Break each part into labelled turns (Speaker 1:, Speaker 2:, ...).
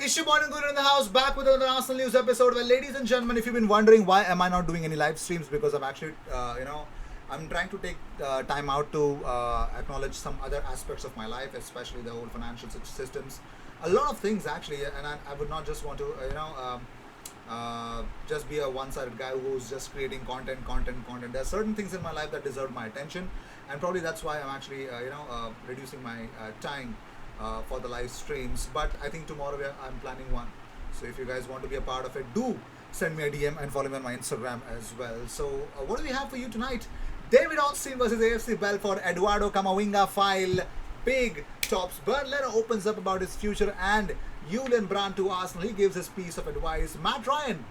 Speaker 1: Issue Point and Guru in the house, back with another Arsenal news episode. Well, ladies and gentlemen, if you've been wondering why am I not doing any live streams, because I'm actually, I'm trying to take time out to acknowledge some other aspects of my life, especially the whole financial systems. A lot of things actually, and I would not just want to, just be a one-sided guy who's just creating content. There are certain things in my life that deserve my attention, and probably that's why I'm actually, reducing my time for the live streams. But I think tomorrow I'm planning one. So if you guys want to be a part of it, do send me a DM and follow me on my Instagram as well. So what do we have for you tonight? David Ornstein versus AFC Belfort, Eduardo Camavinga file, big tops. Bernd Leno opens up about his future, and Willian Brandt to Arsenal. He gives his piece of advice. Matt Ryan,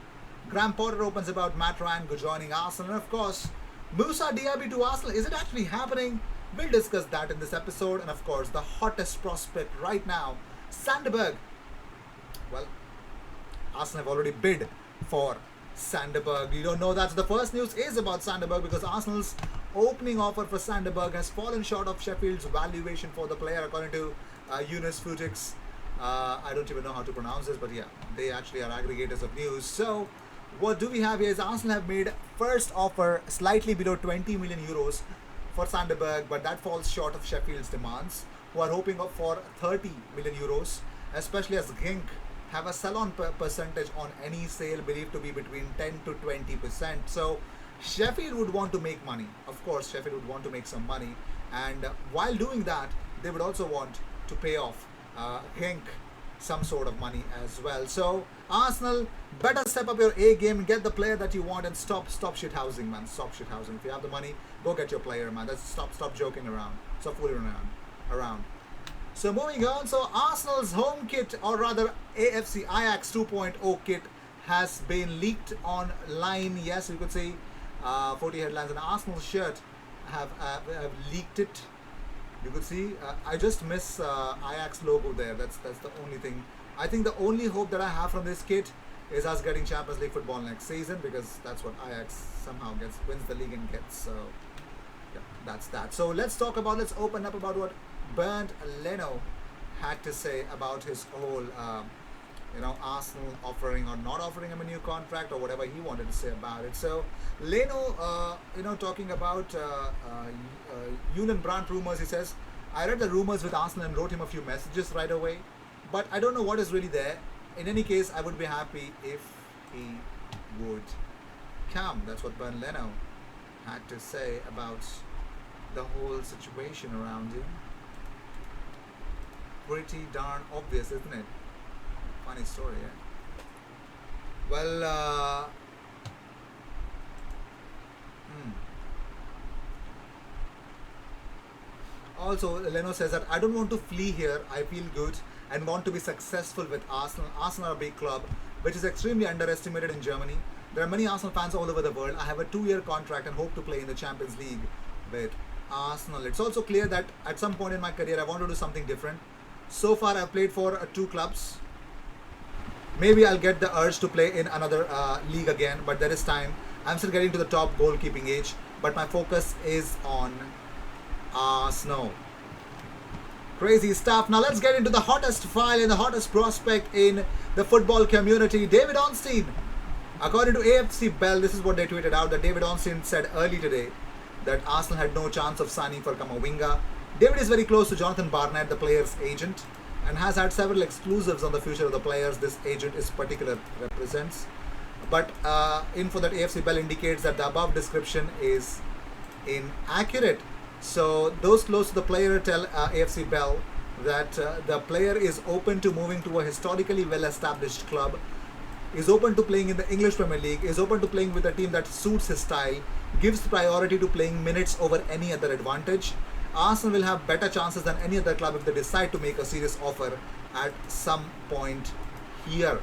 Speaker 1: Graham Potter opens about Matt Ryan joining Arsenal. And of course, Moussa Diaby to Arsenal. Is it actually happening? We'll discuss that in this episode. And of course, the hottest prospect right now, Sandburg. Well, Arsenal have already bid for Sandburg. You don't know that's the first news is about Sandburg, because Arsenal's opening offer for Sandburg has fallen short of Sheffield's valuation for the player, according to Eunice Futix. I don't even know how to pronounce this, but yeah, they actually are aggregators of news. So what do we have here is Arsenal have made first offer slightly below 20 million euros for Sandburg, but that falls short of Sheffield's demands, who are hoping for 30 million euros, especially as Genk have a sell-on percentage on any sale believed to be between 10 to 20%. So Sheffield would want to make money. Of course, Sheffield would want to make some money, and while doing that, they would also want to pay off Genk some sort of money as well. So Arsenal, better step up your A game and get the player that you want, and stop shithousing, man. Stop shithousing. If you have the money, go get your player, man. Stop joking around. Stop fooling around. So moving on, so Arsenal's home kit, or rather AFC Ajax 2.0 kit, has been leaked online. Yes, we could say 40 headlines, and Arsenal shirt have leaked it. You could see, I just miss Ajax logo there. That's the only thing. I think the only hope that I have from this kit is us getting Champions League football next season, because that's what Ajax somehow wins the league and gets. So yeah, that's that. So let's open up about what Bernd Leno had to say about his whole, Arsenal offering or not offering him a new contract, or whatever he wanted to say about it. So Leno, talking about Willian Brandt rumors, he says, I read the rumors with Arsenal and wrote him a few messages right away, but I don't know what is really there. In any case, I would be happy if he would come. That's what Bernd Leno had to say about the whole situation around him. Pretty darn obvious, isn't it? Funny story, yeah. Well, Also, Leno says that I don't want to flee here. I feel good and want to be successful with Arsenal. Arsenal are a big club, which is extremely underestimated in Germany. There are many Arsenal fans all over the world. I have a 2-year contract and hope to play in the Champions League with Arsenal. It's also clear that at some point in my career, I want to do something different. So far, I've played for 2 clubs. Maybe I'll get the urge to play in another league again, but there is time. I'm still getting to the top goalkeeping age, but my focus is on Arsenal. Crazy stuff. Now let's get into the hottest file and the hottest prospect in the football community, David Ornstein. According to AFC Bell, this is what they tweeted out, that David Ornstein said early today that Arsenal had no chance of signing for Camavinga. David is very close to Jonathan Barnett, the player's agent, and has had several exclusives on the future of the players this agent is particular represents. But info that AFC Bell indicates that the above description is inaccurate. So those close to the player tell AFC Bell that the player is open to moving to a historically well-established club, is open to playing in the English Premier League, is open to playing with a team that suits his style, gives priority to playing minutes over any other advantage. Arsenal will have better chances than any other club if they decide to make a serious offer at some point here.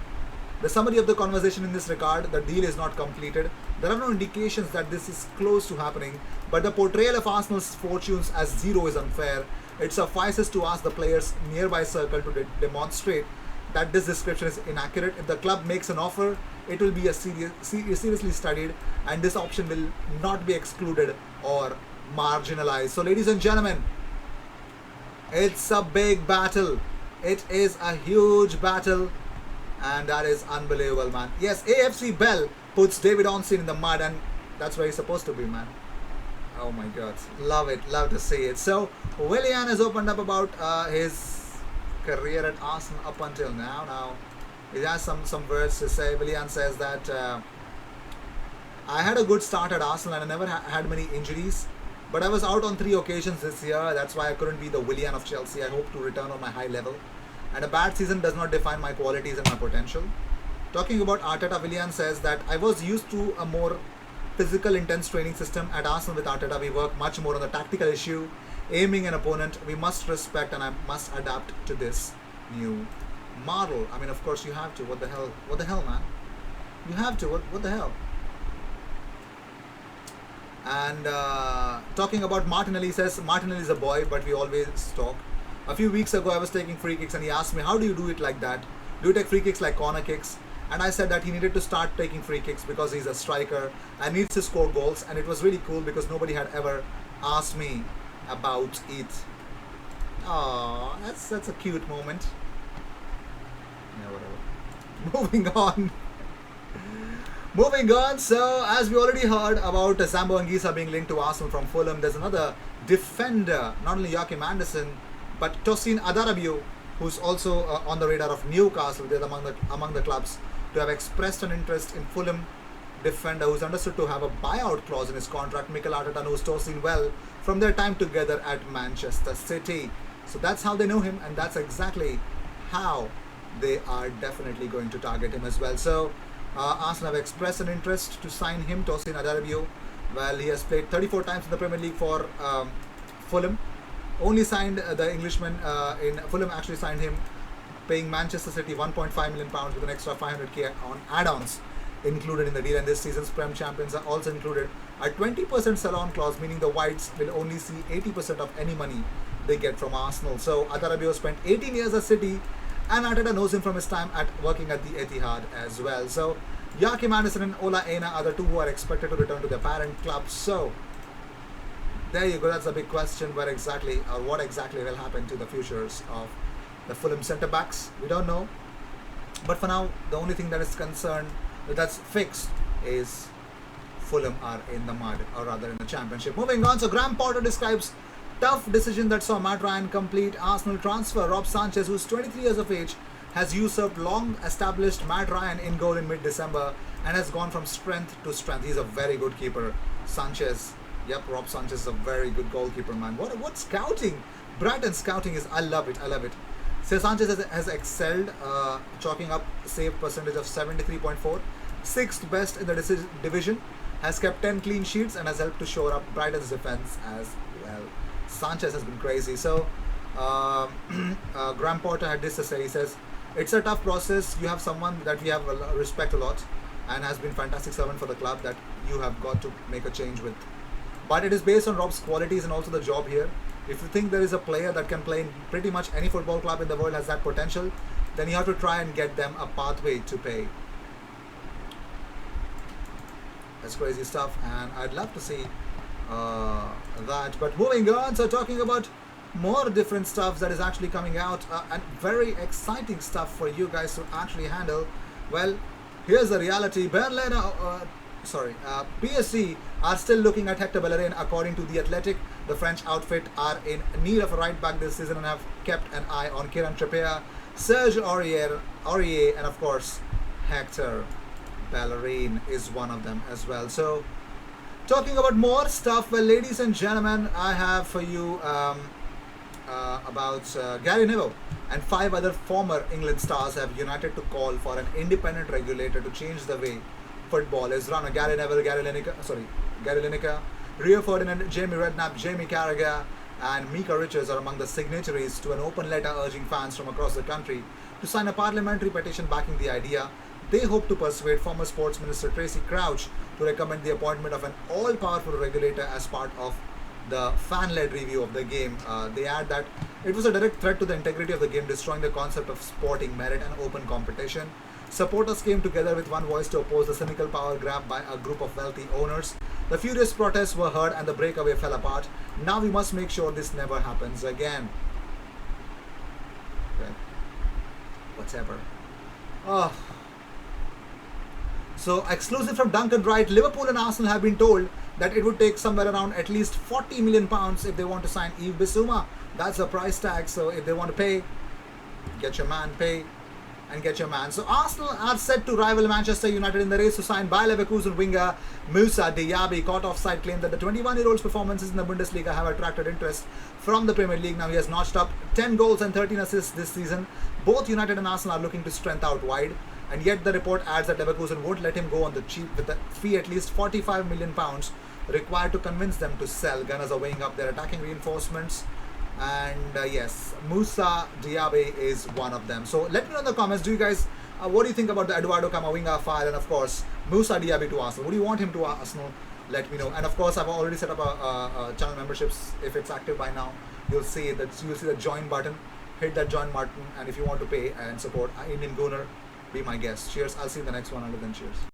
Speaker 1: The summary of the conversation in this regard, the deal is not completed. There are no indications that this is close to happening, but the portrayal of Arsenal's fortunes as zero is unfair. It suffices to ask the players' nearby circle to demonstrate that this description is inaccurate. If the club makes an offer, it will be seriously studied, and this option will not be excluded or marginalized. So ladies and gentlemen, it's a big battle. It is a huge battle and that is unbelievable, man. Yes, AFC Bell puts David Onsen in the mud, and that's where he's supposed to be, man. Oh my God, love it, love to see it. So Willian has opened up about his career at Arsenal up until now. Now he has some words to say. Willian says that I had a good start at Arsenal and I never had many injuries, but I was out on 3 occasions this year. That's why I couldn't be the Willian of Chelsea. I hope to return on my high level, and a bad season does not define my qualities and my potential. Talking about Arteta, Willian says that I was used to a more physical, intense training system at Arsenal. With Arteta, we work much more on the tactical issue, aiming an opponent. We must respect and I must adapt to this new model. I mean, of course, you have to. What the hell? What the hell, man? You have to. What the hell? And talking about Martinelli, says Martinelli is a boy, but we always talk. A few weeks ago, I was taking free kicks, and he asked me, "How do you do it like that? Do you take free kicks like corner kicks?" And I said that he needed to start taking free kicks because he's a striker and needs to score goals. And it was really cool because nobody had ever asked me about it. Oh, that's a cute moment. Yeah, whatever. Moving on. Moving on. So, as we already heard about Zambo Anguissa being linked to Arsenal from Fulham, there's another defender, not only Joachim Andersen, but Tosin Adarabioyo, who's also on the radar of Newcastle. They're among the clubs to have expressed an interest in Fulham defender who's understood to have a buyout clause in his contract. Mikel Arteta knows Tosin well from their time together at Manchester City. So that's how they know him, and that's exactly how they are definitely going to target him as well. So Arsenal have expressed an interest to sign him, Tosin Adarabioyo. Well, he has played 34 times in the Premier League for Fulham. Only signed the Englishman in Fulham, actually signed him, paying Manchester City £1.5 million with an extra 500k on add-ons included in the deal. And this season's Prem champions are also included a 20% sell-on clause, meaning the Whites will only see 80% of any money they get from Arsenal. So Adarabioyo spent 18 years at City, and Arteta knows him from his time at working at the Etihad as well. So Joachim Andersen and Ola Aina are the two who are expected to return to their parent club. So there you go. That's a big question. Where exactly, or what exactly will happen to the futures of the Fulham centre backs? We don't know. But for now, the only thing that is that's fixed, is Fulham are in the mud, or rather in the Championship. Moving on. So Graham Potter describes tough decision that saw Matt Ryan complete Arsenal transfer. Rob Sanchez, who's 23 years of age, has usurped long-established Matt Ryan in goal in mid-December and has gone from strength to strength. He's a very good keeper, Sanchez. Yep, Rob Sanchez is a very good goalkeeper, man. What scouting? Brighton scouting is, I love it. So Sanchez has excelled, chalking up save percentage of 73.4, 6th best in the division, has kept 10 clean sheets and has helped to shore up Brighton's defense as well. Sanchez has been crazy. So Graham Potter had this to say. He says, it's a tough process. You have someone that we have respect a lot and has been fantastic servant for the club that you have got to make a change with. But it is based on Rob's qualities and also the job here. If you think there is a player that can play in pretty much any football club in the world, has that potential, then you have to try and get them a pathway to pay. That's crazy stuff, and I'd love to see that. But moving on, so talking about more different stuff that is actually coming out, and very exciting stuff for you guys to actually handle. Well, here's the reality. Bernd Leno, PSG are still looking at Hector Bellerin. According to The Athletic, the French outfit are in need of a right back this season and have kept an eye on Kieran Trippier, Serge Aurier, and of course Hector Bellerin is one of them as well. So talking about more stuff, well, ladies and gentlemen, I have for you about Gary Neville and 5 other former England stars have united to call for an independent regulator to change the way football is run. Gary Neville, Gary Lineker, Rio Ferdinand, Jamie Redknapp, Jamie Carragher and Mika Richards are among the signatories to an open letter urging fans from across the country to sign a parliamentary petition backing the idea. They hope to persuade former Sports Minister Tracy Crouch to recommend the appointment of an all-powerful regulator as part of the fan-led review of the game. They add that it was a direct threat to the integrity of the game, destroying the concept of sporting merit and open competition. Supporters came together with one voice to oppose the cynical power grab by a group of wealthy owners. The furious protests were heard and the breakaway fell apart. Now we must make sure this never happens again. Okay. Whatever. Oh. So exclusive from Duncan Wright, Liverpool and Arsenal have been told that it would take somewhere around at least 40 million pounds if they want to sign Yves Bissouma. That's a price tag. So if they want to pay, get your man, pay and get your man. So Arsenal are set to rival Manchester United in the race to sign Bayer Leverkusen winger Moussa Diaby. Caught offside claimed that the 21-year-old's performances in the Bundesliga have attracted interest from the Premier League. Now he has notched up 10 goals and 13 assists this season. Both United and Arsenal are looking to strengthen out wide. And yet the report adds that Leverkusen won't let him go on the cheap with a fee at least 45 million pounds required to convince them to sell. Gunners are weighing up their attacking reinforcements. And yes, Moussa Diaby is one of them. So let me know in the comments, do you guys, what do you think about the Eduardo Camavinga file and of course Moussa Diaby to Arsenal? Would you want him to Arsenal? Let me know. And of course I've already set up a channel memberships. If it's active by now, you'll see the join button. Hit that join button, and if you want to pay and support Indian Gooner, be my guest. Cheers. I'll see you in the next one. Until then, cheers.